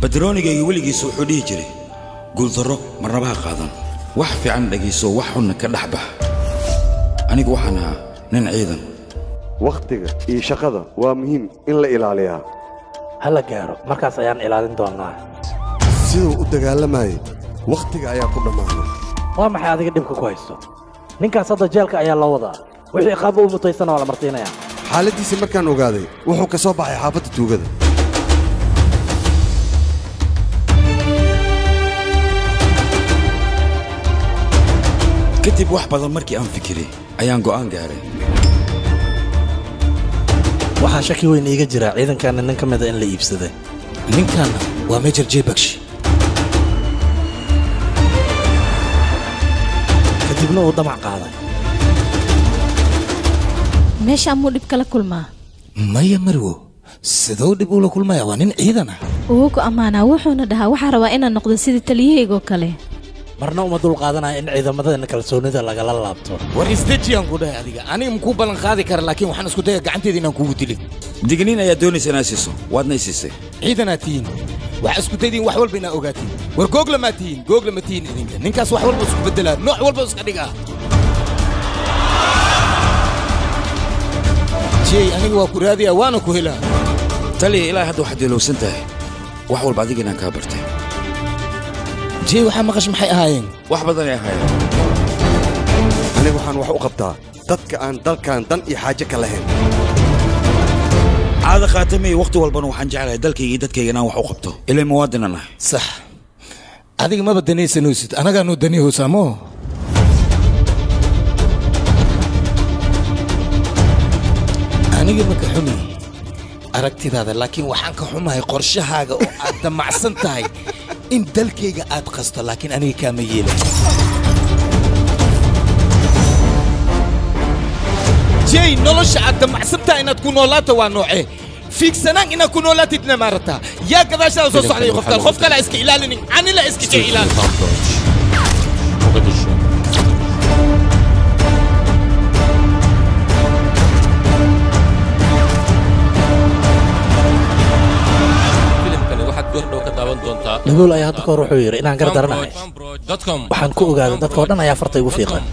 بدرونيغي وليgiisu wuxuu dhihi jiray guuldaro marnaba qaadan wax fiican dhagiiso wax xun ka dhaxbax anigu waxaan nin ciidan waqtiga iyo shaqada waa muhiim in la ilaaliyo hala gaaro markaas ayaan ilaalin doonaa sidoo u dagaalamay waqtiga ayaa ku dhamaaday waa maxay adiga dibka ku haysto ninkaas hadda jeelka ayaa la wadaa wixii qaab u mutaysan oo la martiinaya xaaladiisa markaan ogaaday wuxuu ka soo baxay xaafadda tuugada kadib wax badan markii aan fikiray ayaan go'aan gaaray waxaa shaki weyn iiga jira ciidankan nin ka mid ah in la iibsaday ninkan waa Major Jebakshi kadibna uu damac qaaday meesha muu dhib kala kulmaa maya marwo sidoo dhib ula kulmaya waa nin ciidan ah uu ku amaana wuxuuna dhahaa waxa rabaa inaan noqdo sidii taliyahayga kale marna uma dul qaadanaya in ciidamada kalsoonida lagala laabto war istajiyan ku dhahay adiga aniga ku balan qaadi kara laakiin waxaan isku dayay gacanteeda inaan kugu dilo digniin ayaa doonaysa inaa siiso waadna siisay ciidanatiin waxa isku daydiin wax walba inaa ogaatiin war googla ma tiin idinka ninkaas wax walba isku bedelaa nooc walba iska dhiga jey aniga waa ku raadiyaa waana ku helaa tali ilaa hadda waxaad ilowsan tahay wax walba adiga inaan kaa bartay jey waxa maqash maxay ahaayeen wax badan ay ahaayeen aniga waxaan wax u qabtaa dadka aan dalkan dan iyo xaaje ka lahayn caada qaatamay waqti walbana waxaan jeclahay dalkayga iyo dadkayga inaan wax u qabto ilaa muwaadinaan ahay sax adiga ma badanaysanoosid anagaanu daniyahoosaamo aniga ma ka xumi aragtidaada laakiin waxaan ka xumahay qorshahaaga oo aad damacsan tahay in dalkayga aad qasto laakiin aniga kaama yeelay jey nolosha aad damacsan tahay inaad ku noolaato waa noocee fiigsanaan inaad ku noolaatidna maarata yaa gadaashaada soo socday qof kale iska ilaalinin anila iska jey ilaali dhagool ayaa hadda ka hor wuxuu yidhi inaan gar daranahay waxaan ku ogaaday dadka oo dhan ayaa farta igu fiiqan